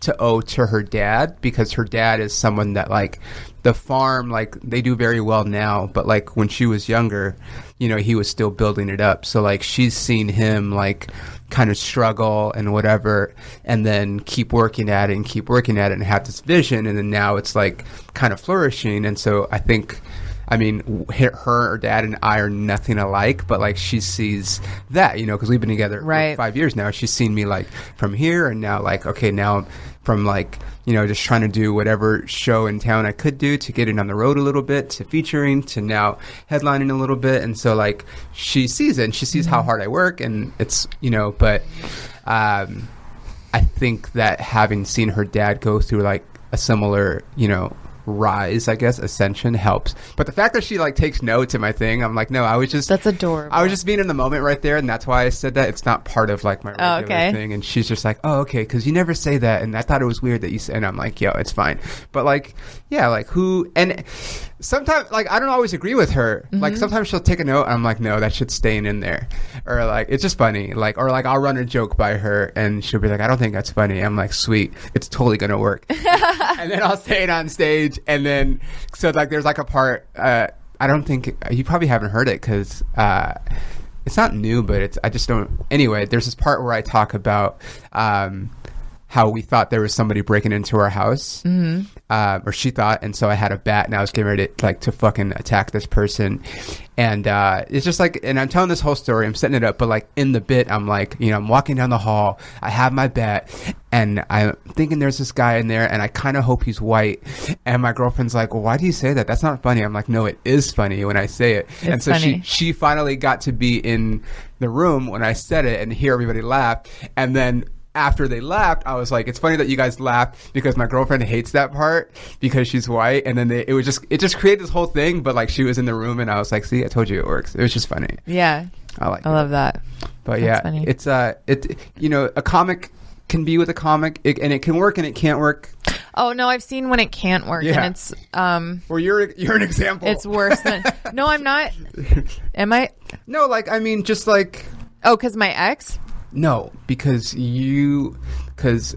to owe to her dad, because her dad is someone that, like, the farm, like, they do very well now, but like when she was younger, you know, he was still building it up. So like she's seen him like kind of struggle and whatever, and then keep working at it and have this vision, and then now it's like kind of flourishing. And so I think, I mean, her dad and I are nothing alike, but like she sees that, you know, because we've been together for 5 years now. She's seen me like from here, and now like, okay, now from like, you know, just trying to do whatever show in town I could do to getting on the road a little bit, to featuring, to now headlining a little bit. And so like she sees it, and she sees how hard I work, and it's, you know, but I think that having seen her dad go through like a similar, you know, rise, I guess, ascension helps. But the fact that she like takes notes in my thing, I'm like, no, I was just, that's adorable. I was just being in the moment right there, and that's why I said that. It's not part of like my regular thing. And she's just like, oh, okay, because you never say that, and I thought it was weird that you said. And I'm like, yo, it's fine. But like, yeah, like who, and sometimes, like, I don't always agree with her. Like, sometimes she'll take a note, and I'm like, no, that shit's staying in there. Or, like, it's just funny. Like, or, like, I'll run a joke by her, and she'll be like, I don't think that's funny. I'm like, sweet. It's totally going to work. And then I'll say it on stage, and then, so, like, there's, like, a part, I don't think, you probably haven't heard it, because it's not new, but I just don't, anyway, there's this part where I talk about, how we thought there was somebody breaking into our house, or she thought, and so I had a bat and I was getting ready to fucking attack this person, and it's just like, and I'm telling this whole story, I'm setting it up, but like in the bit, I'm like, I'm walking down the hall, I have my bat, and I'm thinking there's this guy in there, and I kind of hope he's white, and my girlfriend's like, well, why do you say that? That's not funny. I'm like, no, it is funny when I say it. And so funny. she finally got to be in the room when I said it and hear everybody laugh, and then after they laughed, I was like, it's funny that you guys laughed because my girlfriend hates that part because she's white. And then it just created this whole thing. But like, she was in the room and I was like, see, I told you it works. It was just funny. Yeah. I love that. But that's funny. It's, a comic can be with a comic and it can work and it can't work. Oh no, I've seen when it can't work, and it's well, you're an example. It's worse than. No, I'm not. Am I? No, like, I mean, just like. Oh, because my ex. No, because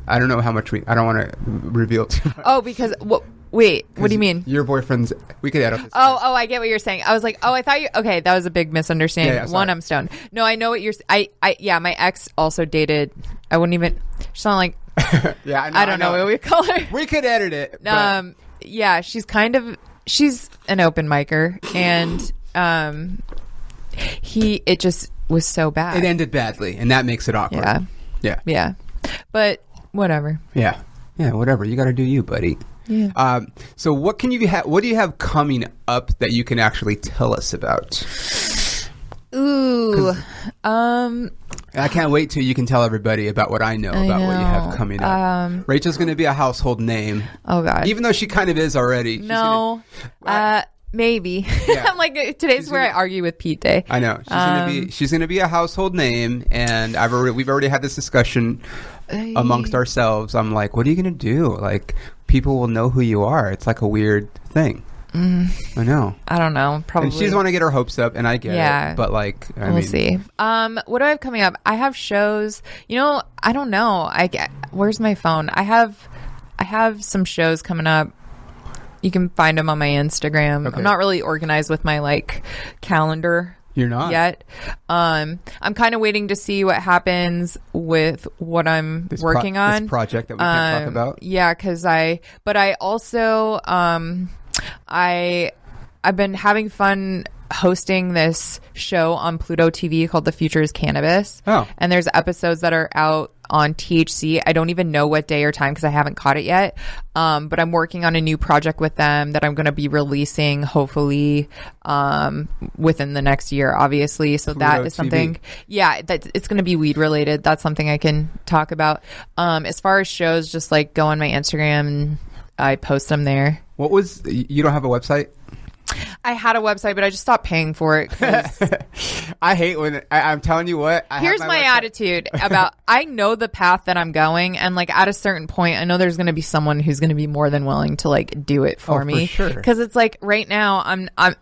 I don't know how much I don't want to reveal too much. Oh, because wait, what do you mean? Your boyfriend's, we could edit this. Oh, I get what you're saying. I was like, I thought okay, that was a big misunderstanding. Yeah, one, I'm stoned. No, I know what you're, yeah, my ex also dated, I wouldn't even, she's not like, yeah, I don't know what we call her. We could edit it. Yeah, she's an open micer, and, it just was so bad. It ended badly, and that makes it awkward. Yeah. But whatever. Yeah, whatever. You got to do you, buddy. Yeah. So what do you have coming up that you can actually tell us about? Ooh. I can't wait till you can tell everybody about what I know about what you have coming up. Rachel's going to be a household name. Oh God. Even though she kind of is already. No. Maybe. Yeah. I'm like, today's where I argue with Pete Day. I know. She's gonna be a household name, and we've already had this discussion amongst ourselves. I'm like, what are you gonna do? Like, people will know who you are. It's like a weird thing. I know. I don't know. Probably. And she doesn't want to get her hopes up, and I get it. But like, we'll see. What do I have coming up? I have shows. I don't know. Where's my phone? I have some shows coming up. You can find them on my Instagram. Okay. I'm not really organized with my calendar. You're not yet. I'm kind of waiting to see what happens with what I'm working on. This project that we can't talk about. Yeah, but I also I've been having fun hosting this show on Pluto TV called The Future is Cannabis. Oh. And there's episodes that are out on THC. I don't even know what day or time because I haven't caught it yet. But I'm working on a new project with them that I'm going to be releasing hopefully within the next year, obviously. So Pluto that is something. TV. Yeah, it's going to be weed related. That's something I can talk about. As far as shows, just go on my Instagram and I post them there. You don't have a website? I had a website, but I just stopped paying for it. I hate when I'm telling you what. Here's my attitude about I know the path that I'm going, and at a certain point, I know there's going to be someone who's going to be more than willing to do it for me. For sure. Because it's right now I'm not.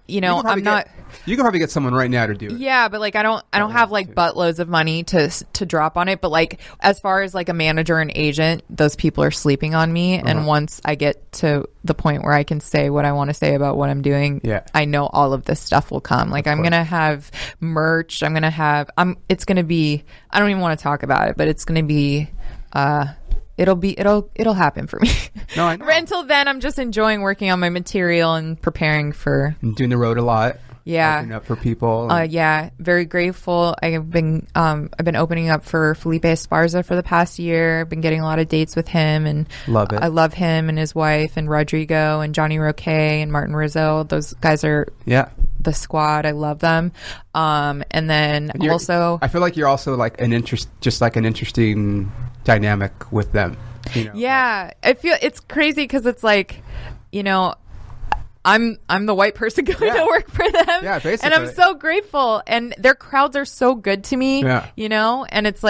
You can probably get someone right now to do it. Yeah, but I don't have buttloads of money to drop on it. But as far as a manager and agent, those people are sleeping on me. Uh-huh. And once I get to the point where I can say what I want to say about what I'm doing, I know all of this stuff will come. I'm gonna have merch. I'm gonna have. It's gonna be. I don't even want to talk about it, but it's gonna be. It'll happen for me. No, I know. Until then, I'm just enjoying working on my material and preparing for. I'm doing the road a lot. Yeah. Opening up for people. Yeah. Very grateful. I've been opening up for Felipe Esparza for the past year. I've been getting a lot of dates with him, and love it. I love him and his wife and Rodrigo and Johnny Roque and Martin Rizzo. Those guys are the squad. I love them. And then also, I feel like you're also an interesting dynamic with them. Yeah. I feel it's crazy because it's I'm the white person going to work for them. Yeah, basically. And I'm so grateful. And their crowds are so good to me. Yeah. And it's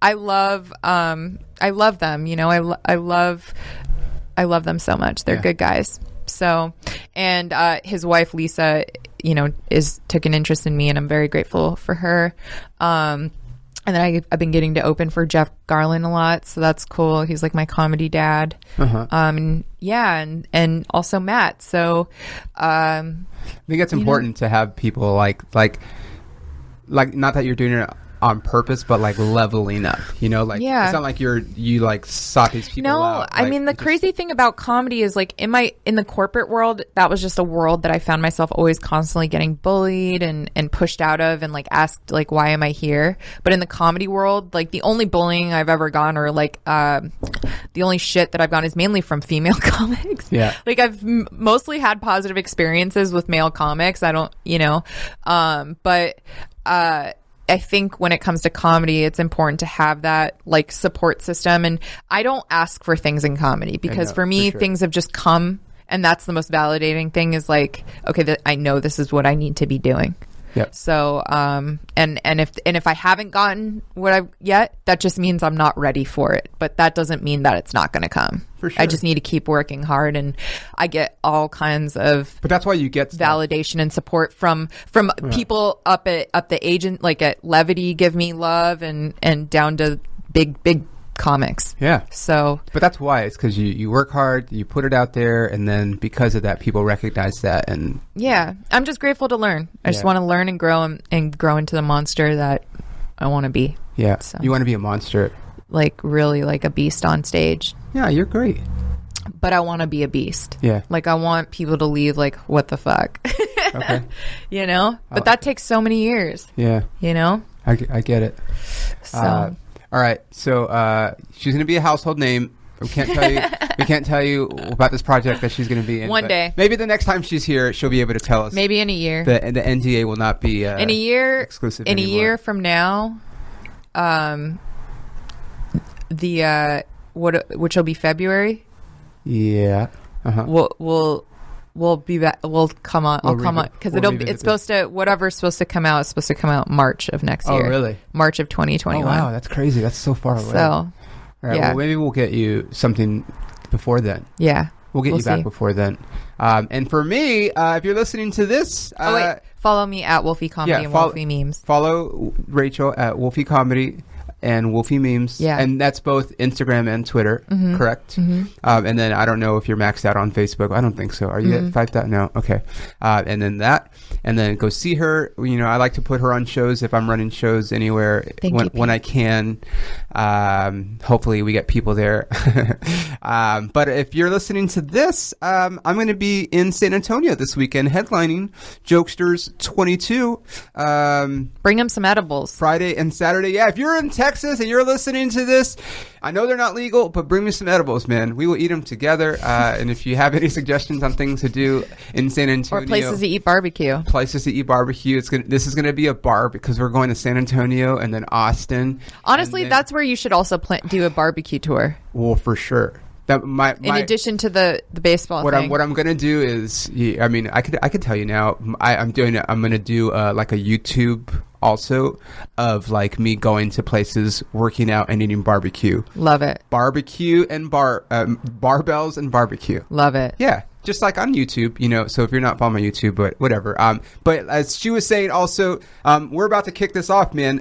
I love them. I love them so much. They're good guys. So, And his wife Lisa, took an interest in me, and I'm very grateful for her. And then I've been getting to open for Jeff Garlin a lot, so that's cool. He's like my comedy dad. And also Matt. So I think it's important to have people like not that you're doing it on purpose, but like leveling up, it's not like you like sought these people out. I mean, the crazy thing about comedy is like in the corporate world, that was just a world that I found myself always constantly getting bullied and pushed out of, and like asked like, why am I here? But in the comedy world, like the only bullying I've ever gotten, or like the only shit that I've gotten, is mainly from female comics. Yeah. Like I've mostly had positive experiences with male comics. I don't, but I think when it comes to comedy, it's important to have that like support system. And I don't ask for things in comedy, because for me, things have just come, and that's the most validating thing, is like, okay, I know this is what I need to be doing. Yep. So, and if I haven't gotten what I've yet, that just means I'm not ready for it. But that doesn't mean that it's not going to come. For sure. I just need to keep working hard, and I get all kinds of. But that's why you get validation and support from people up the agent, like at Levity, give me love, and down to big comics. Yeah. So. But that's why. It's because you work hard, you put it out there, and then because of that, people recognize that. And yeah, I'm just grateful to learn. I just want to learn and grow into the monster that I want to be. Yeah. So. You want to be a monster. Like really like a beast on stage. Yeah, you're great. But I want to be a beast. Yeah. Like I want people to leave like, what the fuck? Okay. But that takes so many years. Yeah. I get it. So. All right. So she's going to be a household name. We can't tell you. We can't tell you about this project that she's going to be in. One day. Maybe the next time she's here, she'll be able to tell us. Maybe in a year. The NDA will not be in a year exclusive. In anymore. a year from now, which will be February. Yeah. We'll be back. We'll come on. I'll come on because it's supposed to. Whatever's supposed to come out is supposed to come out March of next year. Oh, really? March of 2021. Oh, wow, that's crazy. That's so far away. So, all right, yeah. Well, maybe we'll get you something before then. Yeah, we'll get you back before then. And for me, if you're listening to this, follow me at Wolfie Comedy and Wolfie Memes. Follow Rachel at Wolfie Comedy and Wolfie Memes. Yeah. And that's both Instagram and Twitter, correct? Mm-hmm. And then I don't know if you're maxed out on Facebook. I don't think so. Are you at 5,000? No. Okay. And then that. And then go see her. I like to put her on shows if I'm running shows anywhere when I can. Hopefully we get people there. But if you're listening to this, I'm going to be in San Antonio this weekend headlining Jokesters 22. Bring them some edibles. Friday and Saturday. Yeah, if you're in Texas and you're listening to this, I know they're not legal, but bring me some edibles, man. We will eat them together. And if you have any suggestions on things to do in San Antonio. Or places to eat barbecue. This is going to be a bar because we're going to San Antonio and then Austin. Honestly, that's where you should also do a barbecue tour. Well, for sure. In addition to the baseball thing. What I'm going to do is, I could tell you now, I'm going to do like a YouTube also of like me going to places, working out and eating barbecue. Love it. Barbecue and barbells and barbecue. Love it. Yeah. Just like on YouTube, so if you're not following my YouTube, but whatever. But as she was saying, also, we're about to kick this off, man.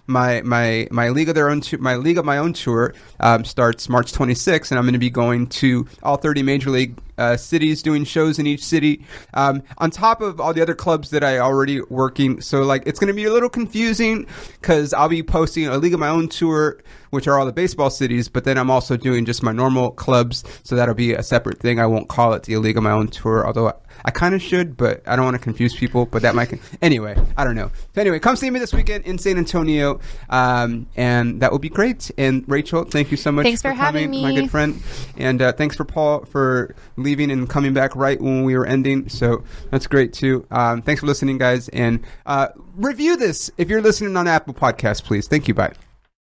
My League of My Own tour starts March 26th, and I'm going to be going to all 30 major league cities, doing shows in each city, on top of all the other clubs that I already working. So like, it's going to be a little confusing because I'll be posting a League of My Own tour, which are all the baseball cities, but then I'm also doing just my normal clubs. So that'll be a separate thing. I won't call it the League of My Own tour, although I kind of should, but I don't want to confuse people, but that might, anyway, I don't know. So anyway, come see me this weekend in San Antonio. And that will be great. And Rachel, thank you so much for having me, my good friend. And thanks for Paul for leaving and coming back right when we were ending. So that's great too. Thanks for listening, guys. And review this if you're listening on Apple Podcasts, please. Thank you. Bye.